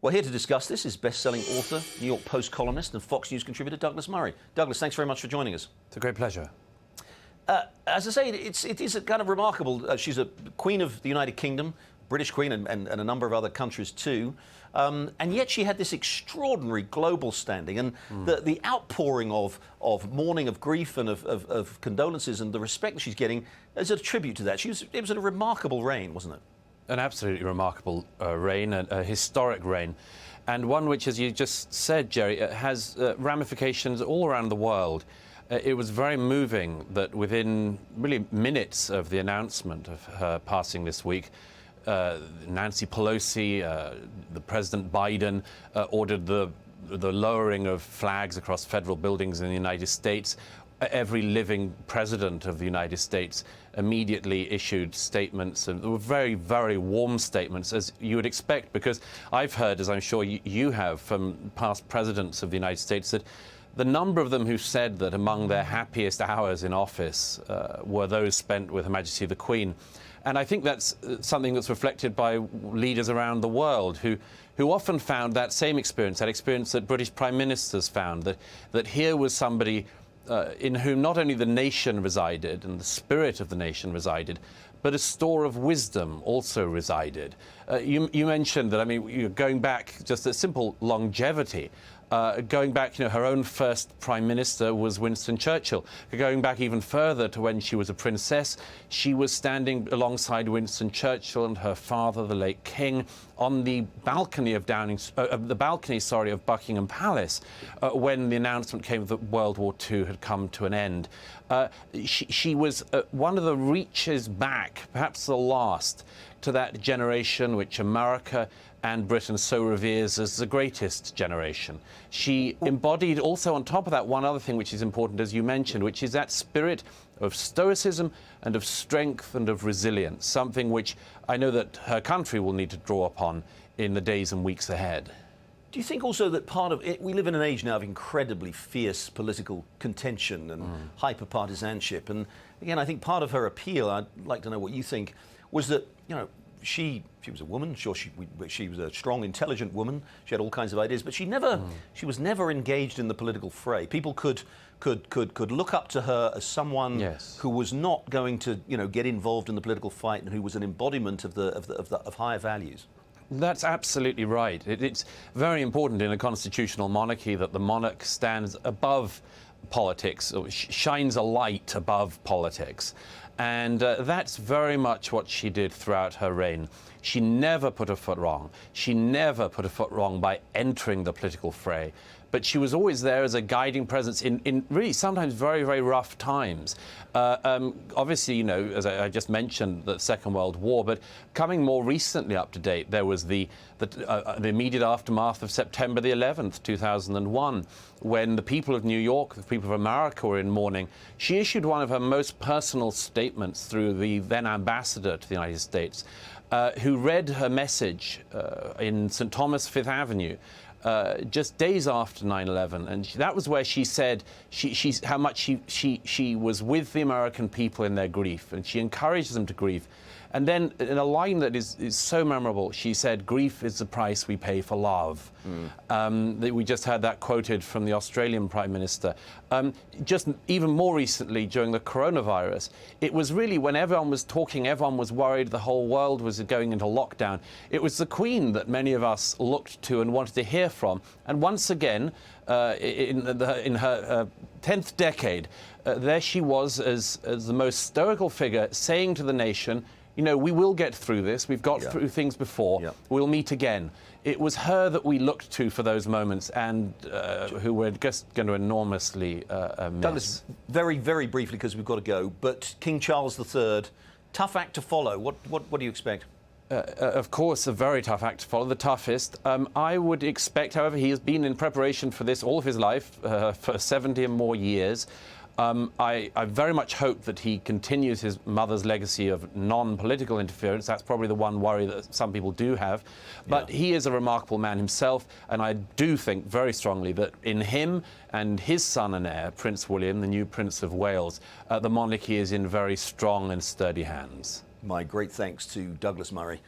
Well, here to discuss this is best-selling author, New York Post columnist and Fox News contributor Douglas Murray. Douglas, thanks very much for joining us. It's a great pleasure. As I say, it is kind of remarkable. She's a Queen of the United Kingdom, British Queen, and a number of other countries too. And yet she had this extraordinary global standing, and the outpouring of mourning, of grief, and of condolences, and the respect that she's getting is a tribute to that. It was a remarkable reign, wasn't it? An absolutely remarkable reign, a historic reign, and one which, as you just said, Jerry, has ramifications all around the world. It was very moving that within really minutes of the announcement of her passing this week, Nancy Pelosi, the President Biden, ordered the lowering of flags across federal buildings in the United States. Every living president of the United States immediately issued statements, and they were very, very warm statements, as you would expect, because I've heard, as I'm sure you have, from past presidents of the United States, that the number of them who said that among their happiest hours in office were those spent with Her Majesty the Queen. And I think that's something that's reflected by leaders around the world who often found that same experience, that experience that British prime ministers found, that here was somebody in whom not only the nation resided and the spirit of the nation resided, but a store of wisdom also resided. You mentioned that, I mean, you're going back just a simple longevity. Going back, her own first prime minister was Winston Churchill. Going back even further to when she was a princess, she was standing alongside Winston Churchill and her father, the late King, on the balcony of Buckingham Palace when the announcement came that World War II had come to an end. She was one of the reaches back, perhaps the last, to that generation which America and Britain so reveres as the greatest generation. She embodied also, on top of that, one other thing which is important, as you mentioned, which is that spirit of stoicism and of strength and of resilience, something which I know that her country will need to draw upon in the days and weeks ahead. Do you think also that part of it, we live in an age now of incredibly fierce political contention and hyper-partisanship, and again, I think part of her appeal, I'd like to know what you think, was that, she was a woman. Sure, she was a strong, intelligent woman. She had all kinds of ideas, but she was never engaged in the political fray. People could look up to her as someone who was not going to get involved in the political fight and who was an embodiment of higher values. That's absolutely right. It's very important in a constitutional monarchy that the monarch stands above politics, or shines a light above politics. And that's very much what she did throughout her reign. She never put a foot wrong. She never put a foot wrong by entering the political fray. But she was always there as a guiding presence in really sometimes very, very rough times. Obviously, as I just mentioned, the Second World War, but coming more recently up to date, there was the immediate aftermath of September the 11th, 2001, when the people of New York, the people of America were in mourning. She issued one of her most personal statements through the then ambassador to the United States, who read her message in St. Thomas Fifth Avenue, just days after 9/11, and that was where she said how much she was with the American people in their grief, and she encouraged them to grieve. And then, in a line that is so memorable, she said, "Grief is the price we pay for love." We just had that quoted from the Australian Prime Minister. Just even more recently, during the coronavirus, it was really when everyone was talking, everyone was worried, the whole world was going into lockdown. It was the Queen that many of us looked to and wanted to hear from. And once again, in her 10th decade, there she was as the most stoical figure, saying to the nation, we will get through this. We've got through things before. We'll meet again. It was her that we looked to for those moments, and who we're just going to enormously miss. Douglas, very, very briefly, because we've got to go, but King Charles III, tough act to follow. What do you expect? Of course, a very tough act to follow, the toughest. I would expect, however, he has been in preparation for this all of his life, for 70 and more years. I very much hope that he continues his mother's legacy of non-political interference. That's probably the one worry that some people do have. But he is a remarkable man himself, and I do think very strongly that in him and his son and heir, Prince William, the new Prince of Wales, the monarchy is in very strong and sturdy hands. My great thanks to Douglas Murray.